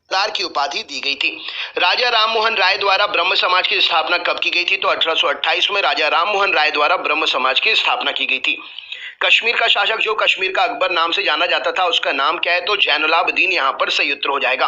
सरदार की उपाधि दी गई थी। राजा राममोहन राय द्वारा ब्रह्म समाज की स्थापना कब की गई थी? तो 1828 में राजा राममोहन राय द्वारा ब्रह्म समाज की स्थापना की गई थी। कश्मीर का शासक जो कश्मीर का अकबर नाम से जाना जाता था, उसका नाम क्या है? तो जैनुलाब्दीन यहाँ पर सही उत्तर हो जाएगा।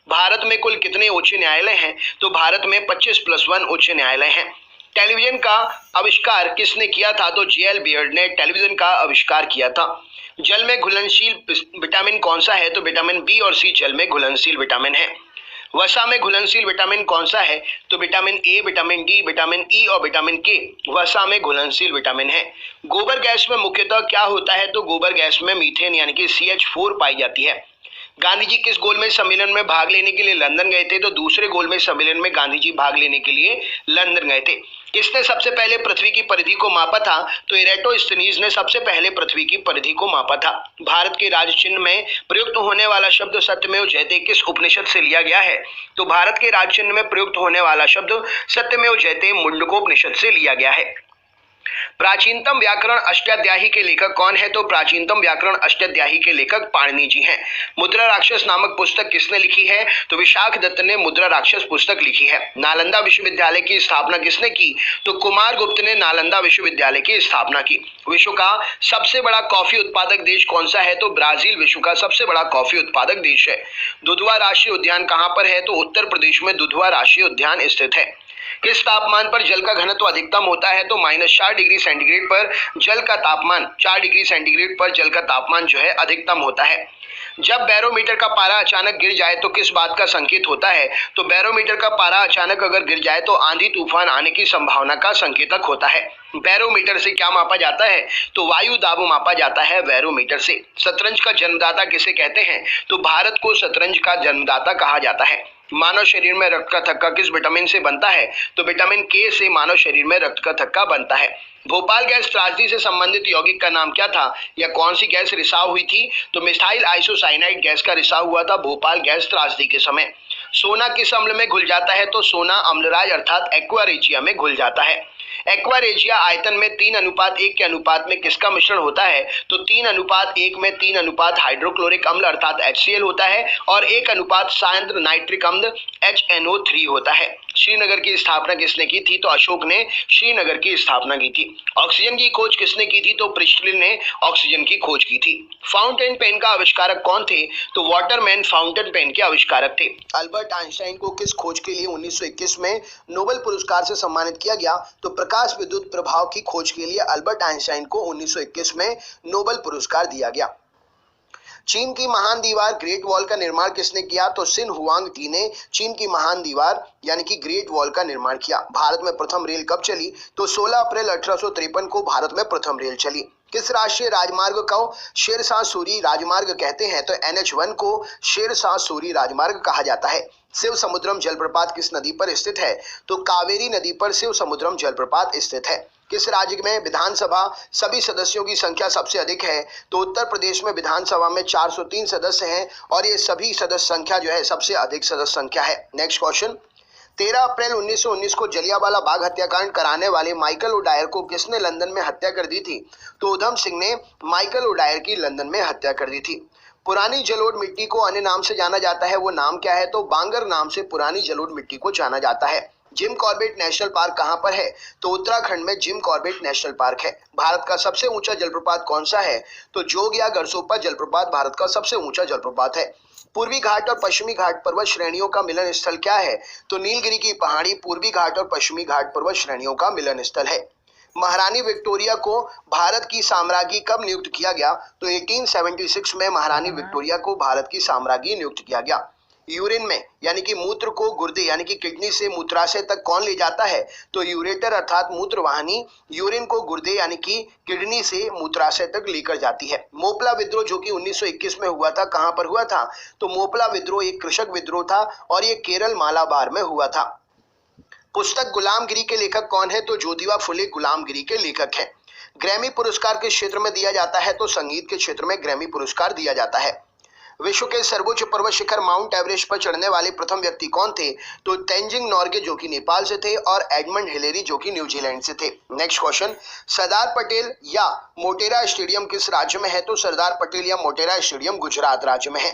भारत में कुल कितने उच्च न्यायालय हैं? तो भारत में 25+1 उच्च न्यायालय हैं। टेलीविजन का आविष्कार किसने किया था? तो जेएल बियर्ड ने टेलीविजन का आविष्कार किया था। जल में घुलनशील विटामिन कौन सा है? तो विटामिन बी और सी जल में घुलनशील विटामिन है। वसा में घुलनशील विटामिन कौन सा है? तो vitamin A, vitamin D, vitamin E और विटामिन के वसा में घुलनशील विटामिन है। गोबर गैस में मुख्यतः क्या होता है? तो गोबर गैस में मीथेन यानी कि CH4 पाई जाती है। गांधी जी किस गोलमेज सम्मेलन में भाग लेने के लिए लंदन गए थे? तो दूसरे गोलमेज सम्मेलन में गांधी जी भाग लेने के लिए लंदन गए थे। किसने सबसे पहले पृथ्वी की परिधि को मापा था? तो इरेटोस्थनीज ने सबसे पहले पृथ्वी की परिधि को मापा था। भारत के राज चिन्ह में प्रयुक्त होने वाला शब्द सत्यमेव जयते किस उपनिषद से लिया गया है? तो भारत के राज चिन्ह में प्रयुक्त होने वाला शब्द सत्यमेव जयते मुंडकोपनिषद से लिया गया है। प्राचीनतम व्याकरण अष्टाध्यायी के लेखक कौन है? तो प्राचीनतम व्याकरण अष्टाध्यायी के लेखक पाणिनि जी हैं। मुद्रा राक्षस नामक पुस्तक किसने लिखी है? तो विशाख दत्त ने मुद्रा राक्षस पुस्तक लिखी है। नालंदा विश्वविद्यालय की स्थापना किसने की? तो कुमार गुप्त ने नालंदा विश्वविद्यालय की स्थापना की। विश्व का सबसे बड़ा कॉफी उत्पादक देश कौन सा है? तो ब्राजील विश्व का सबसे बड़ा कॉफी उत्पादक देश है। दुधवा राष्ट्रीय उद्यान कहां पर है? तो उत्तर प्रदेश में दुधवा राष्ट्रीय उद्यान स्थित है। किस तापमान पर जल का घनत्व अधिकतम होता है? तो -4 डिग्री सेंटीग्रेड पर जल का तापमान 4 डिग्री सेंटीग्रेड पर जल का तापमान जो है अधिकतम होता है। जब बैरोमीटर का पारा अचानक गिर जाए तो किस बात का संकेत होता है? तो बैरोमीटर का पारा अचानक अगर गिर जाए तो आंधी तूफान आने की संभावना का संकेतक होता है। बैरोमीटर से क्या मापा जाता है? तो वायु दाब मापा जाता है बैरोमीटर से। शतरंज का जन्मदाता किसे कहते हैं? तो भारत को शतरंज का जन्मदाता कहा जाता है। मानव शरीर में रक्त का थक्का किस विटामिन से बनता है? तो विटामिन के से मानव शरीर में रक्त का थक्का बनता है। भोपाल गैस त्रासदी से संबंधित यौगिक का नाम क्या था? या कौन सी गैस रिसाव हुई थी? तो मिथाइल आइसोसाइनाइड गैस का रिसाव हुआ था भोपाल गैस त्रासदी के समय। सोना किस अम्ल में घुल जाता है? तो सोना अम्लराज अर्थात एक्वारेजिया में घुल जाता है। एक्वारेजिया आयतन में 3:1 के अनुपात में किसका मिश्रण होता है? तो 3:1 में 3 अनुपात हाइड्रोक्लोरिक अम्ल अर्थात HCl होता है और 1 अनुपात सांद्र नाइट्रिक अम्ल HNO3 होता है। श्रीनगर की स्थापना किसने की थी? तो अशोक ने श्रीनगर की स्थापना की थी। ऑक्सीजन की खोज किसने की थी? तो प्रिस्टलिन ने ऑक्सीजन की खोज की थी। फाउंटेन पेन का आविष्कारक कौन थे? तो वाटरमैन फाउंटेन पेन के आविष्कारक थे। अल्बर्ट आइंस्टाइन को किस खोज के लिए 1921 में नोबेल पुरस्कार से सम्मानित किया गया? तो प्रकाश विद्युत प्रभाव की खोज के लिए अल्बर्ट आइंस्टाइन को 1921 में नोबेल पुरस्कार दिया गया। चीन की महान दीवार ग्रेट वॉल का निर्माण किसने किया? तो सिन हुआंग ने चीन की महान दीवार यानी कि ग्रेट वॉल का निर्माण किया। भारत में प्रथम रेल कब चली? तो 16 अप्रैल 1853 को भारत में प्रथम रेल चली। किस राष्ट्रीय राजमार्ग को शेरशाह सूरी राजमार्ग कहते हैं? तो NH1 को शेरशाह सूरी राजमार्ग कहा जाता है। शिव समुद्रम जलप्रपात किस नदी पर स्थित है? तो कावेरी नदी पर शिव समुद्रम जलप्रपात स्थित है। किस राज्य में विधानसभा सभी सदस्यों की संख्या सबसे अधिक है? तो उत्तर प्रदेश में विधानसभा में 403 सदस्य हैं और ये सभी सदस्य संख्या जो है सबसे अधिक सदस्य संख्या है। नेक्स्ट क्वेश्चन, 13 अप्रैल 1919 को जलियांवाला बाग हत्याकांड कराने वाले माइकल ओडायर को किसने लंदन में हत्या कर दी थी? तो उधम सिंह ने माइकल ओडायर की लंदन में हत्या कर दी थी। पुरानी जलोढ़ मिट्टी को अन्य नाम से जाना जाता है, वो नाम क्या है? तो बांगर नाम से पुरानी जलोढ़ मिट्टी को जाना जाता है। जिम कॉर्बेट नेशनल पार्क कहां पर है? तो उत्तराखंड में जिम कॉर्बेट नेशनल पार्क है। भारत का सबसे ऊंचा जलप्रपात कौन सा है? तो जोग या गरसोपा जलप्रपात भारत का सबसे ऊंचा जलप्रपात है। पूर्वी घाट और पश्चिमी घाट पर्वत श्रेणियों का मिलन स्थल क्या है? तो नीलगिरी की पहाड़ी पूर्वी घाट और पश्चिमी घाट पर्वत श्रेणियों का मिलन स्थल है। महारानी विक्टोरिया को भारत की साम्राज्ञी कब नियुक्त किया गया? तो 1876 में महारानी विक्टोरिया को भारत की साम्राज्ञी नियुक्त किया गया। यूरिन में यानी कि मूत्र को गुर्दे यानी कि किडनी से मूत्राशय तक कौन ले जाता है? तो यूरेटर अर्थात मूत्रवाहिनी यूरिन को गुर्दे यानी कि किडनी से मूत्राशय तक लेकर जाती है। मोपला विद्रोह जो कि 1921 में हुआ था, कहां पर हुआ था? तो मोपला विद्रोह एक कृषक विद्रोह था और ये केरल मालाबार में हुआ था। पुस्तक गुलामगिरी के लेखक कौन है? तो ज्योतिबा फुले गुलामगिरी के लेखक हैं। ग्रैमी पुरस्कार किस क्षेत्र में दिया जाता है? तो संगीत के क्षेत्र में ग्रैमी पुरस्कार दिया जाता है। विश्व के सर्वोच्च पर्वत शिखर माउंट एवरेस्ट पर चढ़ने वाले प्रथम व्यक्ति कौन थे? तो तेंजिंग नोर्गे जो कि नेपाल से थे और एडमंड हिलेरी जो कि न्यूजीलैंड से थे। नेक्स्ट क्वेश्चन, सरदार पटेल या मोटेरा स्टेडियम किस राज्य में है? तो सरदार पटेल या मोटेरा स्टेडियम गुजरात राज्य में है।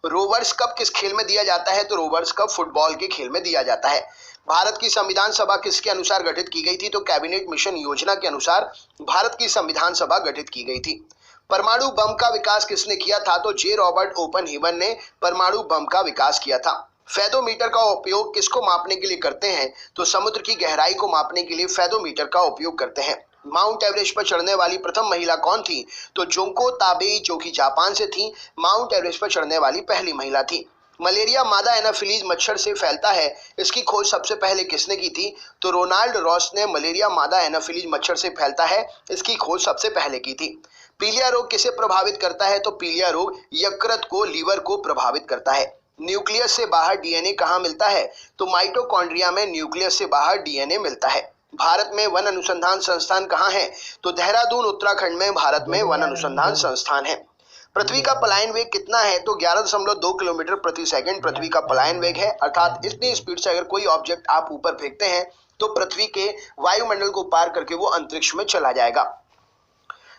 रोवर्स कप किस खेल में दिया जाता है? तो रोवर्स कप फुटबॉल के खेल में दिया जाता है। भारत की संविधान सभा किसके अनुसार गठित की गई थी? तो कैबिनेट मिशन योजना के अनुसार भारत की संविधान सभा गठित की गई थी। परमाणु बम का विकास किसने किया था? तो जे रॉबर्ट ओपनहीमर ने परमाणु बम का विकास किया था। फेदोमीटर का उपयोग किसको मापने के लिए करते हैं? तो समुद्र की गहराई को मापने के लिए फेदोमीटर का उपयोग करते हैं। माउंट एवरेस्ट पर चढ़ने वाली प्रथम महिला कौन थी? तो जोंको ताबेई, जो कि जापान से थी, माउंट एवरेस्ट पर चढ़ने वाली पहली महिला थी। मलेरिया मादा एनाफिलीज मच्छर से फैलता है, इसकी खोज सबसे पहले किसने की थी? तो रोनाल्ड रॉस ने मलेरिया मादा एनाफिलीज मच्छर से फैलता है, इसकी खोज सबसे पहले की थी। पीलिया रोग किसे प्रभावित करता है? तो पीलिया रोग यकृत को, लीवर को प्रभावित करता है। न्यूक्लियस से बाहर डीएनए कहाँ मिलता है? तो माइटोकॉन्ड्रिया में न्यूक्लियस से बाहर डीएनए मिलता है। भारत में वन अनुसंधान संस्थान कहाँ है? तो देहरादून उत्तराखंड में भारत में वन अनुसंधान संस्थान है। पृथ्वी का पलायन वेग कितना है? तो 11.2 किलोमीटर प्रति सेकंड पृथ्वी का पलायन वेग है, अर्थात इतनी स्पीड से अगर कोई ऑब्जेक्ट आप ऊपर फेंकते हैं तो पृथ्वी के वायुमंडल को पार करके वो अंतरिक्ष में चला जाएगा।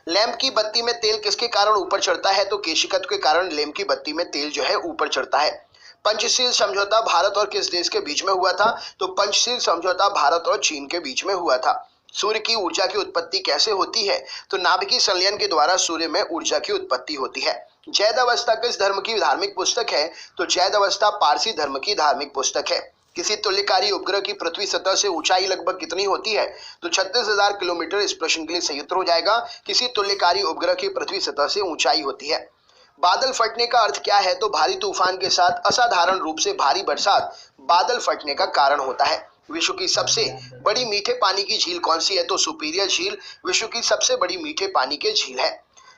लैंप की बत्ती में तेल किसके कारण ऊपर चढ़ता है? तो केशिकत्व के कारण लैंप की बत्ती में तेल जो है ऊपर चढ़ता है। पंचशील समझौता भारत और किस देश के बीच में हुआ था? तो पंचशील समझौता भारत और चीन के बीच में हुआ था। सूर्य की ऊर्जा की उत्पत्ति कैसे होती है? तो नाभिकीय संलयन के द्वारा सूर्य में ऊर्जा की उत्पत्ति होती है। जैद अवस्था किस धर्म की धार्मिक पुस्तक है? तो जैद अवस्था पारसी धर्म की धार्मिक पुस्तक है। किसी तुल्यकारी उपग्रह की पृथ्वी सतह से ऊंचाई लगभग कितनी होती है? तो 36,000 किलोमीटर। इस प्रश्न के लिए सही उत्तर हो जाएगा किसी तुल्यकारी उपग्रह की पृथ्वी सतह से ऊंचाई होती है। बादल फटने का अर्थ क्या है? तो भारी तूफान के साथ असाधारण रूप से भारी बरसात बादल फटने का कारण होता है। विश्व की सबसे बड़ी मीठे पानी की झील कौन सी है? तो सुपीरियर झील विश्व की सबसे बड़ी मीठे पानी की झील है।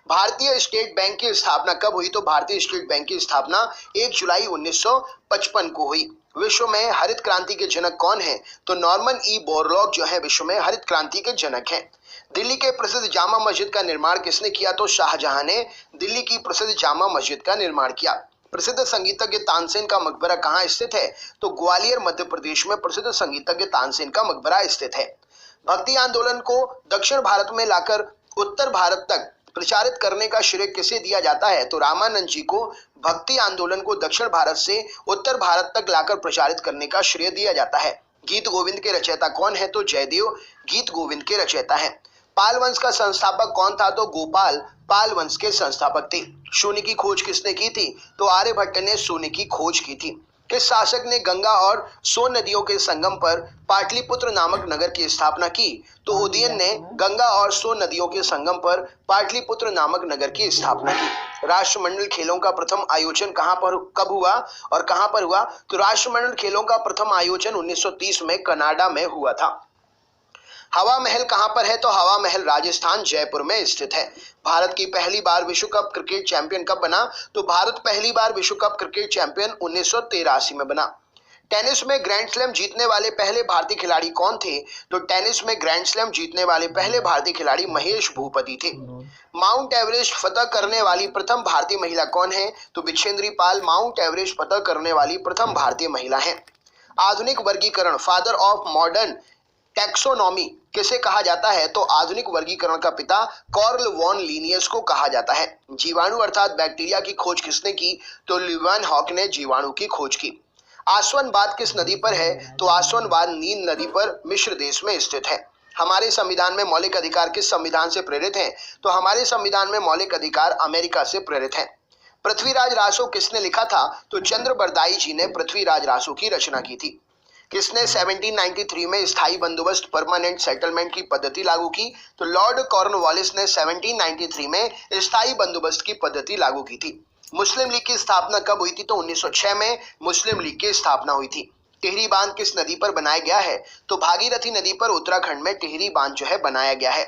भारतीय स्टेट बैंक की स्थापना कब हुई? तो भारतीय स्टेट बैंक की स्थापना 1 जुलाई 1955 को हुई। विश्व में हरित क्रांति के जनक कौन है? तो नॉर्मन ई बोरलॉग जो है विश्व में हरित क्रांति के जनक हैं। दिल्ली के प्रसिद्ध जामा मस्जिद का निर्माण किसने किया? तो शाहजहां ने दिल्ली की प्रसिद्ध जामा मस्जिद का निर्माण किया। प्रसिद्ध संगीतज्ञ तानसेन का मकबरा कहाँ स्थित है? तो ग्वालियर मध्य प्रदेश में प्रसिद्ध संगीतज्ञ तानसेन का मकबरा स्थित है। भक्ति आंदोलन को दक्षिण भारत में लाकर उत्तर भारत तक प्रचारित करने का श्रेय किसे दिया जाता है? तो रामानंद जी को भक्ति आंदोलन को दक्षिण भारत से उत्तर भारत तक लाकर प्रचारित करने का श्रेय दिया जाता है। गीत गोविंद के रचयिता कौन है? तो जयदेव गीत गोविंद के रचयिता हैं। पाल वंश का संस्थापक कौन था? तो गोपाल पाल वंश के संस्थापक थे। शून्य की खोज किसने की थी? तो आर्यभट्ट ने शून्य की खोज की थी। किस शासक ने गंगा और सोन नदियों के संगम पर पाटलिपुत्र नामक नगर की स्थापना की? तो उदयन ने गंगा और सोन नदियों के संगम पर पाटलिपुत्र नामक नगर की स्थापना की। राष्ट्रमंडल खेलों का प्रथम आयोजन कब हुआ और कहां पर हुआ? तो राष्ट्रमंडल खेलों का प्रथम आयोजन 1930 में कनाडा में हुआ था। हवा महल कहां पर है? तो हवा महल राजस्थान जयपुर में स्थित है। भारत की पहली बार विश्व कप क्रिकेट चैंपियन कब बना? तो भारत पहली बार विश्व कप क्रिकेट चैंपियन 1983 में बना। टेनिस में ग्रैंड स्लैम जीतने वाले पहले भारतीय खिलाड़ी कौन थे? तो टेनिस में ग्रैंड स्लैम जीतने वाले पहले भारतीय खिलाड़ी महेश भूपति थे। माउंट एवरेस्ट फतह करने वाली प्रथम भारतीय महिला कौन है? तो बिछेंद्री पाल माउंट एवरेस्ट फतह करने वाली प्रथम भारतीय महिला है। आधुनिक वर्गीकरण फादर ऑफ मॉडर्न टैक्सोनॉमी किसे कहा जाता है? तो आधुनिक वर्गीकरण का पिता कार्ल वॉन लिनियस को कहा जाता है। जीवाणु अर्थात बैक्टीरिया की खोज किसने की? तो ल्यूवेनहॉक ने जीवाणु की खोज की। आसवनबाद किस नदी पर है? तो आसवनबाद नील नदी पर मिस्र देश में स्थित है। हमारे संविधान में मौलिक अधिकार किस संविधान से प्रेरित हैं? तो हमारे संविधान में मौलिक अधिकार अमेरिका से प्रेरित हैं। पृथ्वीराज रासो किसने लिखा था? तो चंद्रबरदाई जी ने पृथ्वीराज रासो की रचना की थी। किसने 1793 में स्थायी बंदोबस्त परमानेंट सेटलमेंट की पद्धति लागू की? तो लॉर्ड कॉर्नवालिस ने 1793 में स्थायी बंदोबस्त की पद्धति लागू की थी। मुस्लिम लीग की स्थापना कब हुई थी? तो 1906 में मुस्लिम लीग की स्थापना हुई थी। टिहरी बांध किस नदी पर बनाया गया है? तो भागीरथी नदी पर उत्तराखंड में टिहरी बांध जो है बनाया गया है।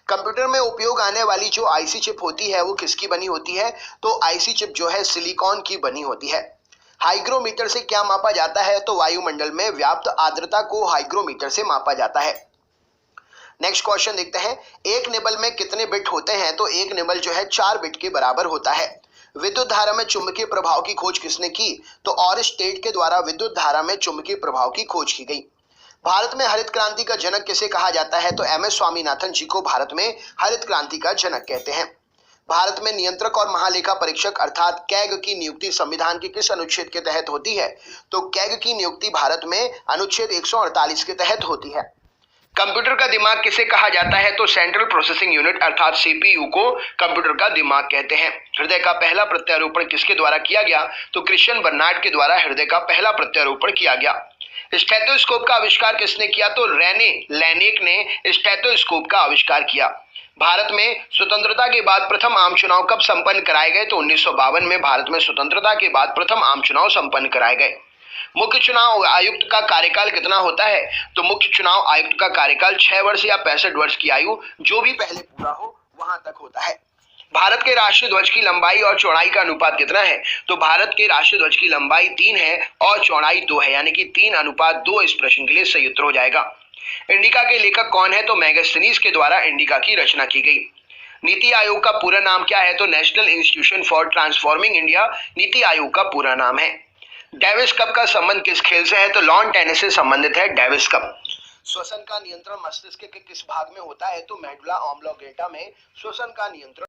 कंप्यूटर में उपयोग आने वाली जो आईसी चिप होती है वो किसकी बनी होती है? तो आईसी चिप जो है सिलिकॉन की बनी होती है। हाइग्रोमीटर से क्या मापा जाता है? तो वायुमंडल में व्याप्त आर्द्रता को हाइग्रोमीटर से मापा जाता है। नेक्स्ट क्वेश्चन देखते हैं, एक निबल में कितने बिट होते हैं? तो एक निबल जो है 4 बिट के बराबर होता है। विद्युत धारा में चुंबकीय प्रभाव की खोज किसने की? तो ऑरस्टेड के द्वारा विद्युत धारा में चुंबकीय प्रभाव की खोज की गई। भारत में हरित क्रांति का जनक किसे कहा जाता है? तो एम एस स्वामीनाथन जी को भारत में हरित क्रांति का जनक कहते हैं। भारत में नियंत्रक और महालेखा परीक्षक अर्थात कैग की नियुक्ति संविधान के किस अनुच्छेद के तहत होती है? तो कैग की नियुक्ति भारत में अनुच्छेद 148 के तहत होती है। कंप्यूटर का दिमाग किसे कहा जाता है? तो सेंट्रल प्रोसेसिंग यूनिट अर्थात सीपीयू को कंप्यूटर का दिमाग कहते हैं। हृदय का पहला प्रत्यारोपण किसके द्वारा किया गया? तो क्रिश्चियन बर्नार्ड के द्वारा हृदय का पहला प्रत्यारोपण किया गया। स्टेथोस्कोप का आविष्कार किसने किया? तो रेने लेनेक ने स्टेथोस्कोप का आविष्कार किया। भारत में स्वतंत्रता के बाद प्रथम आम चुनाव कब संपन्न कराए गए? तो 1952 में भारत में स्वतंत्रता के बाद प्रथम आम चुनाव संपन्न कराए गए। मुख्य चुनाव आयुक्त का कार्यकाल कितना होता है? तो मुख्य चुनाव आयुक्त का कार्यकाल 6 वर्ष या 65 वर्ष की आयु जो भी पहले पूरा हो वहां तक होता है। भारत के राष्ट्रीय ध्वज की लंबाई और चौड़ाई का अनुपात कितना है? तो भारत के राष्ट्रीय ध्वज की लंबाई 3 है और चौड़ाई 2 है, यानी कि 3:2 इस प्रश्न के लिए सही उत्तर हो जाएगा। इंडिका के लेखक कौन है? तो मैगस्थनीज के द्वारा इंडिका की रचना की गई। नीति आयोग का पूरा नाम क्या है? तो national institution for transforming India NITI Aayog का पूरा नाम है। डेविस कप का संबंध किस खेल से है? तो लॉन टेनिस से संबंधित है डेविस कप। श्वसन का नियंत्रण मस्तिष्क के किस भाग में होता है? तो मेडुला ऑब्लोंगेटा में श्वसन का नियंत्रण